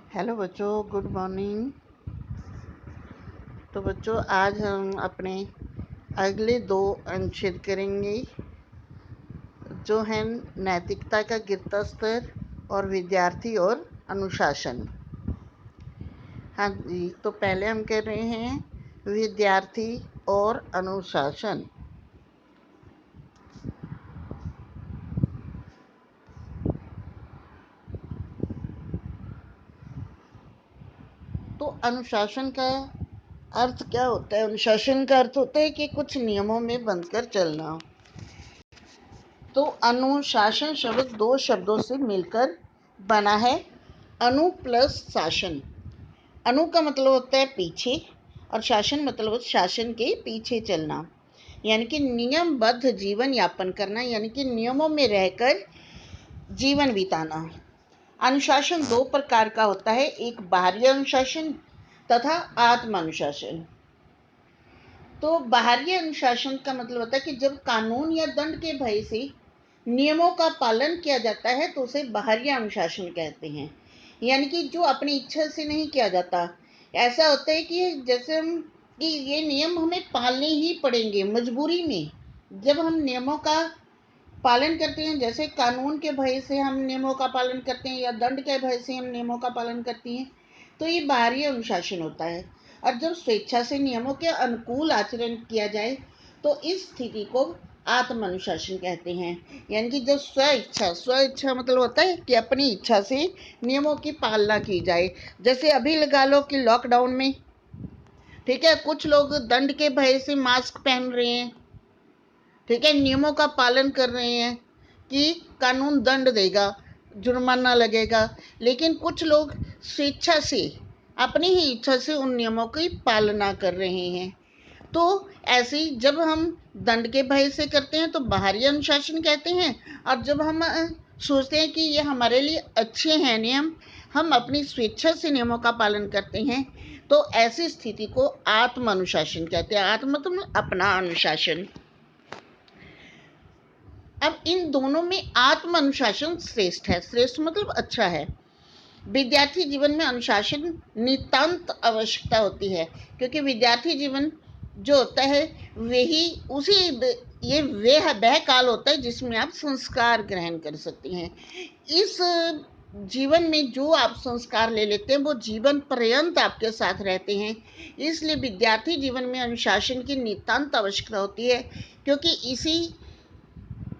Hello बच्चों, good morning. तो बच्चों, आज हम अपने अगले 2 अनुच्छेद करेंगे, जो हैं नैतिकता का गिरता स्तर और विद्यार्थी और अनुशासन। हाँ जी, तो पहले हम कर रहे हैं विद्यार्थी और अनुशासन। तो अनुशासन का अर्थ क्या होता है? अनुशासन का अर्थ होता है कि कुछ नियमों में बंधकर चलना। तो अनुशासन शब्द 2 शब्दों से मिलकर बना है, अनु प्लस शासन। अनु का मतलब होता है पीछे, और शासन मतलब शासन के पीछे चलना, यानी कि नियमबद्ध जीवन यापन करना, यानी कि नियमों में रहकर जीवन बिताना। अनुशासन 2 प्रकार का होता है, एक बाहरी अनुशासन तथा आत्म अनुशासन। तो बाहरी अनुशासन का मतलब होता है कि जब कानून या दंड के भय से नियमों का पालन किया जाता है तो उसे बाहरी अनुशासन कहते हैं, यानी कि जो अपनी इच्छा से नहीं किया जाता। ऐसा होता है कि जैसे हम कि ये नियम हमें पालने ही पड़ेंगे मजबूरी में। जब हम नियमों का पालन करते हैं, जैसे कानून के भय से हम नियमों का पालन करते हैं या दंड के भय से हम नियमों का पालन करते हैं, तो ये बाहरी अनुशासन होता है। और जब स्वेच्छा से नियमों के अनुकूल आचरण किया जाए तो इस स्थिति को आत्म अनुशासन कहते हैं, यानी कि जब स्व इच्छा मतलब होता है कि अपनी इच्छा से नियमों की पालना की जाए। जैसे अभी लगा लो कि लॉकडाउन में, ठीक है, कुछ लोग दंड के भय से मास्क पहन रहे हैं, ठीक है, नियमों का पालन कर रहे हैं कि कानून दंड देगा, जुर्माना लगेगा, लेकिन कुछ लोग स्वेच्छा से, अपनी ही इच्छा से उन नियमों की पालना कर रहे हैं। तो ऐसे ही जब हम दंड के भय से करते हैं तो बाहरी अनुशासन कहते हैं, और जब हम सोचते हैं कि ये हमारे लिए अच्छे हैं नियम, हम अपनी स्वेच्छा से नियमों का पालन करते हैं, तो ऐसी स्थिति को आत्म अनुशासन कहते हैं। आत्म मतलब अपना अनुशासन। अब इन दोनों में आत्म अनुशासन श्रेष्ठ है। श्रेष्ठ मतलब अच्छा है। विद्यार्थी जीवन में अनुशासन नितांत आवश्यकता होती है, क्योंकि विद्यार्थी जीवन जो होता है वही उसी ये वह काल होता है जिसमें आप संस्कार ग्रहण कर सकते हैं। इस जीवन में जो आप संस्कार ले लेते हैं वो जीवन पर्यंत आपके साथ रहते हैं। इसलिए विद्यार्थी जीवन में अनुशासन की नितांत आवश्यकता होती है, क्योंकि इसी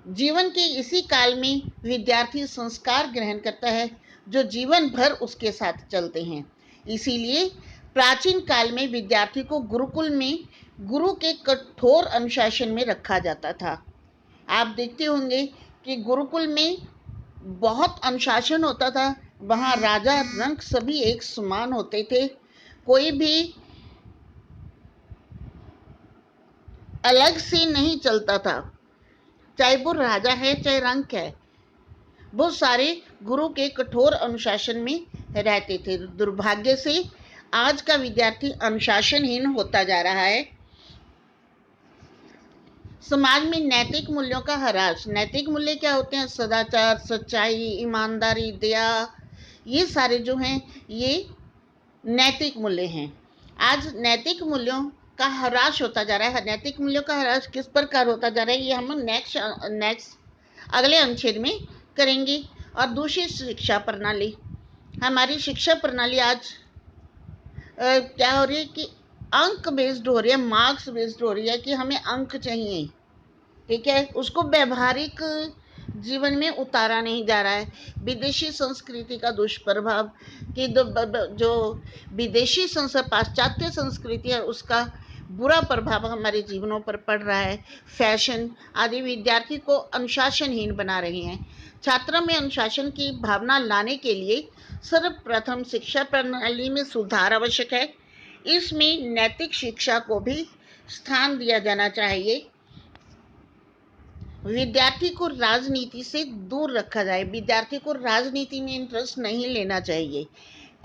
जीवन के इसी काल में विद्यार्थी संस्कार ग्रहण करता है जो जीवन भर उसके साथ चलते हैं। इसीलिए प्राचीन काल में विद्यार्थी को गुरुकुल में गुरु के कठोर अनुशासन में रखा जाता था। आप देखते होंगे कि गुरुकुल में बहुत अनुशासन होता था। वहाँ राजा रंक सभी एक समान होते थे, कोई भी अलग से नहीं चलता था, चाहे वो राजा है चाहे रंक है, वो सारे गुरु के कठोर अनुशासन में रहते थे। दुर्भाग्य से आज का विद्यार्थी अनुशासनहीन होता जा रहा है। समाज में नैतिक मूल्यों का ह्रास। नैतिक मूल्य क्या होते हैं? सदाचार, सच्चाई, ईमानदारी, दया, ये सारे जो हैं ये नैतिक मूल्य हैं। आज नैतिक मूल्यों का ह्रास होता जा रहा है। नैतिक मूल्यों का ह्रास किस प्रकार होता जा रहा है, ये हम नेक्स्ट अगले अनुच्छेद में करेंगे। और दूसरी शिक्षा प्रणाली, हमारी शिक्षा प्रणाली आज क्या हो रही है कि अंक बेस्ड हो रही है, मार्क्स बेस्ड हो रही है, कि हमें अंक चाहिए, ठीक है, उसको व्यवहारिक जीवन में उतारा नहीं जा रहा है। विदेशी संस्कृति का दुष्प्रभाव कि जो विदेशी पाश्चात्य संस्कृति है उसका बुरा प्रभाव हमारे जीवनों पर पड़ रहा है। फैशन आदि विद्यार्थी को अनुशासनहीन बना रहे हैं। छात्रों में अनुशासन की भावना लाने के लिए सर्वप्रथम शिक्षा प्रणाली में सुधार आवश्यक है। इसमें नैतिक शिक्षा को भी स्थान दिया जाना चाहिए। विद्यार्थी को राजनीति से दूर रखा जाए। विद्यार्थी को राजनीति में इंटरेस्ट नहीं लेना चाहिए।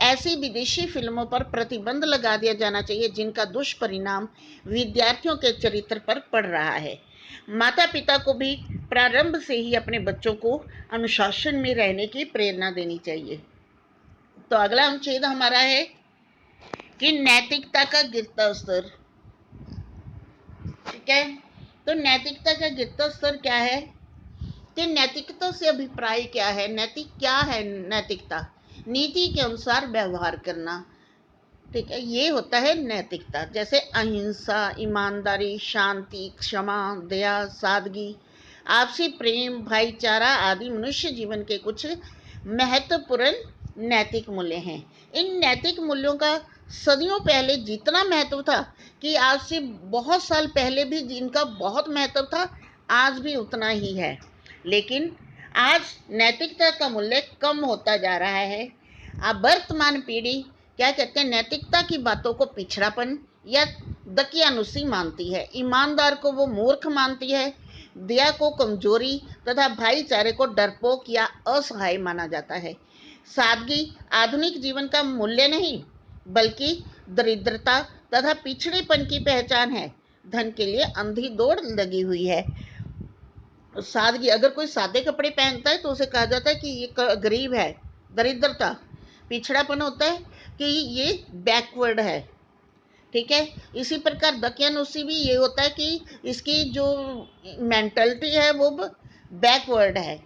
ऐसी विदेशी फिल्मों पर प्रतिबंध लगा दिया जाना चाहिए जिनका दुष्परिणाम विद्यार्थियों के चरित्र पर पड़ रहा है। माता पिता को भी प्रारंभ से ही अपने बच्चों को अनुशासन में रहने की प्रेरणा देनी चाहिए। तो अगला अनुच्छेद हमारा है कि नैतिकता का गिरता स्तर। ठीक है, तो नैतिकता का गिरता स्तर क्या है कि नैतिकता से अभिप्राय क्या है, नैतिक क्या है। नैतिकता नीति के अनुसार व्यवहार करना। ठीक है, ये होता है नैतिकता। जैसे अहिंसा, ईमानदारी, शांति, क्षमा, दया, सादगी, आपसी प्रेम, भाईचारा आदि मनुष्य जीवन के कुछ महत्वपूर्ण नैतिक मूल्य हैं। इन नैतिक मूल्यों का सदियों पहले जितना महत्व था कि आज से बहुत साल पहले भी जिनका बहुत महत्व था, आज भी उतना ही है। लेकिन आज नैतिकता का मूल्य कम होता जा रहा है। अब वर्तमान पीढ़ी क्या कहते हैं, नैतिकता की बातों को पिछड़ापन या दकियानुसी मानती है। ईमानदार को वो मूर्ख मानती है, दया को कमजोरी तथा भाईचारे को डरपोक या असहाय माना जाता है। सादगी आधुनिक जीवन का मूल्य नहीं, बल्कि दरिद्रता तथा पिछड़ेपन की पहचान है। धन के लिए अंधी दौड़ लगी हुई है। सादगी, अगर कोई सादे कपड़े पहनता है तो उसे कहा जाता है कि ये गरीब है। दरिद्रता, पिछड़ापन होता है कि ये बैकवर्ड है। ठीक है, इसी प्रकार दकियानुसी भी ये होता है कि इसकी जो मेंटलिटी है वो बैकवर्ड है।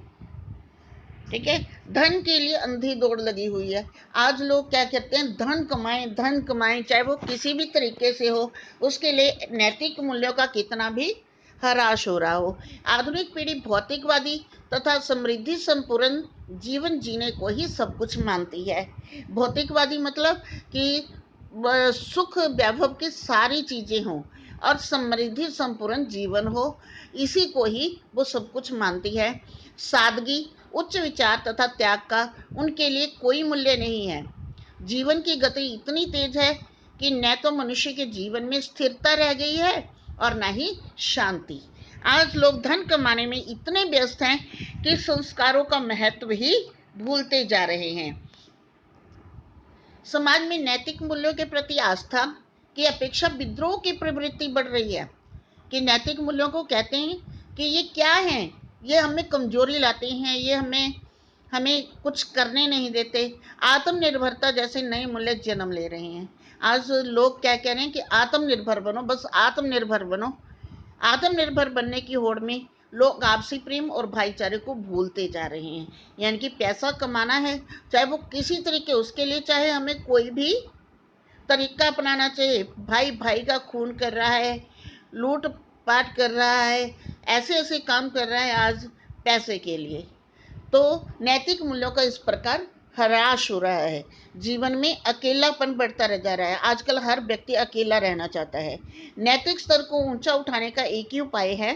ठीक है, धन के लिए अंधी दौड़ लगी हुई है। आज लोग क्या कहते हैं, धन कमाएं, धन कमाएं, चाहे वो किसी भी तरीके से हो, उसके लिए नैतिक मूल्यों का कितना भी हराश हो रहा हो। आधुनिक पीढ़ी भौतिकवादी तथा समृद्धि संपूर्ण जीवन जीने को ही सब कुछ मानती है। भौतिकवादी मतलब कि सुख वैभव की सारी चीजें हों और समृद्धि संपूर्ण जीवन हो, इसी को ही वो सब कुछ मानती है। सादगी, उच्च विचार तथा त्याग का उनके लिए कोई मूल्य नहीं है। जीवन की गति इतनी तेज है कि न तो मनुष्य के जीवन में स्थिरता रह गई है और न ही शांति। आज लोग धन कमाने में इतने व्यस्त हैं कि संस्कारों का महत्व ही भूलते जा रहे हैं। समाज में नैतिक मूल्यों के प्रति आस्था की अपेक्षा विद्रोह की प्रवृत्ति बढ़ रही है। कि नैतिक मूल्यों को कहते हैं कि ये क्या है, ये हमें कमजोरी लाते हैं, ये हमें हमें कुछ करने नहीं देते। आत्मनिर्भरता जैसे नए मूल्य जन्म ले रहे हैं। आज लोग क्या कह रहे हैं कि आत्मनिर्भर बनो, बस आत्मनिर्भर बनो। आत्मनिर्भर बनने की होड़ में लोग आपसी प्रेम और भाईचारे को भूलते जा रहे हैं। यानी कि पैसा कमाना है, चाहे वो किसी तरीके, उसके लिए चाहे हमें कोई भी तरीका अपनाना चाहिए। भाई भाई का खून कर रहा है, लूट पाट कर रहा है, ऐसे ऐसे काम कर रहा है आज पैसे के लिए। तो नैतिक मूल्यों का इस प्रकार ह्रास हो रहा है। जीवन में अकेलापन बढ़ता रह जा रहा है। आजकल हर व्यक्ति अकेला रहना चाहता है। नैतिक स्तर को ऊंचा उठाने का एक ही उपाय है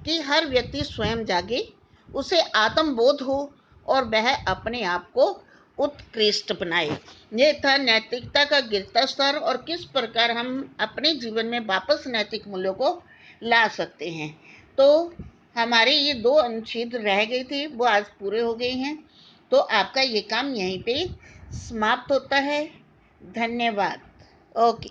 कि हर व्यक्ति स्वयं जागे, उसे आत्मबोध हो और वह अपने आप को उत्कृष्ट बनाए। ये था नैतिकता का गिरता स्तर और किस प्रकार हम अपने जीवन में वापस नैतिक मूल्यों को ला सकते हैं। तो हमारे ये 2 अनुच्छेद रह गए थे, वो आज पूरे हो गए हैं। तो आपका ये काम यहीं पे समाप्त होता है। धन्यवाद। ओके।